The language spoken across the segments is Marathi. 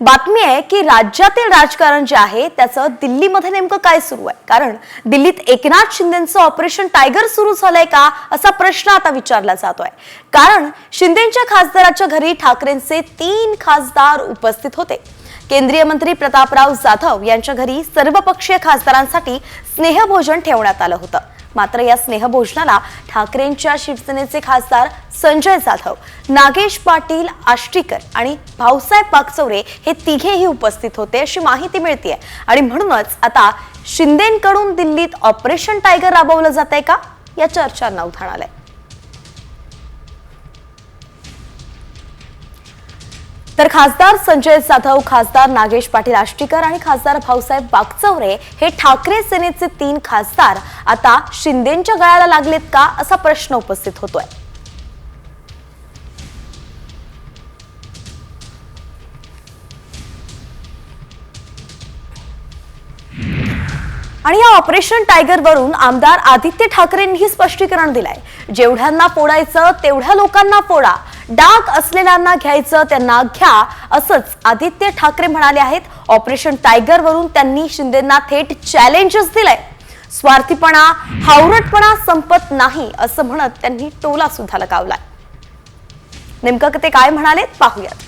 बातमी आहे की राज्यातील राजकारण जे आहे त्याचं दिल्लीमध्ये नेमकं काय सुरू आहे। कारण दिल्लीत एकनाथ शिंदेंचं ऑपरेशन टायगर सुरू झालंय का असा प्रश्न आता विचारला जातोय। कारण शिंदेंच्या खासदाराच्या घरी ठाकरेंचे 3 खासदार उपस्थित होते। केंद्रीय मंत्री प्रतापराव जाधव यांच्या घरी सर्वपक्षीय खासदारांसाठी स्नेहभोजन ठेवण्यात आलं होतं। मात्र या स्नेहभोजनाला ठाकरेंच्या शिवसेनेचे खासदार संजय जाधव, नागेश पाटील आष्टीकर आणि भाऊसाहेब पाकचौरे हे तिघेही उपस्थित होते अशी माहिती मिळतेय। आणि म्हणूनच आता शिंदेंकडून दिल्लीत ऑपरेशन टायगर राबवलं जातंय का या चर्चांना उधाण आलंय। तर खासदार संजय जाधव, खासदार नागेश पाटील आष्टीकर आणि खासदार भाऊसाहेब पाकचौरे हे ठाकरे सेनेचे 3 खासदार आता शिंदेंच्या गळ्याला लागलेत का असा प्रश्न उपस्थित होतोय। आणि या ऑपरेशन टायगर वरून आमदार आदित्य ठाकरेंनी स्पष्टीकरण दिलंय। जेवढ्यांना फोडायचं तेवढ्या लोकांना फोडा, डाग असलेल्यांना घ्यायचं त्यांना घ्या असंच आदित्य ठाकरे म्हणाले आहेत। ऑपरेशन टायगर वरून त्यांनी शिंदेंना थेट चॅलेंजेस दिलंय। स्वार्थीपणा, हावरटपणा संपत नाही असं म्हणत त्यांनी टोला सुद्धा लगावलाय। नेमकं ते काय म्हणाले पाहूयात।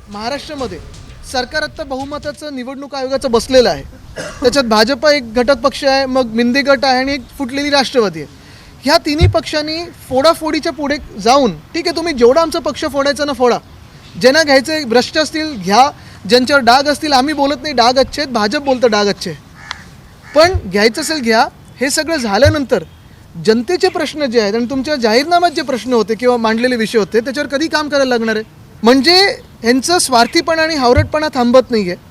महाराष्ट्रामध्ये सरकार आता बहुमताचं निवडणूक आयोगाचं बसलेलं आहे। त्याच्यात भाजप एक घटक पक्ष आहे, मग मिंदे गट आहे आणि एक फुटलेली राष्ट्रवादी आहे। ह्या तिन्ही पक्षांनी फोडाफोडीच्या पुढे जाऊन ठीक आहे, तुम्ही जेवढा आमचा पक्ष फोडायचा ना फोडा, ज्यांना घ्यायचे भ्रष्ट असतील घ्या, ज्यांच्यावर डाग असतील, आम्ही बोलत नाही डाग अच्छे आहेत, भाजप बोलतं डाग अच्छे, पण घ्यायचं असेल घ्या। हे सगळं झाल्यानंतर जनतेचे प्रश्न जे आहेत आणि तुमच्या जाहीरनाम्यात जे प्रश्न होते किंवा मांडलेले विषय होते त्याच्यावर कधी काम करायला लागणार आहे। म्हणजे ह्यांचं स्वार्थीपणा आणि हावरटपणा थांबत नाही आहे।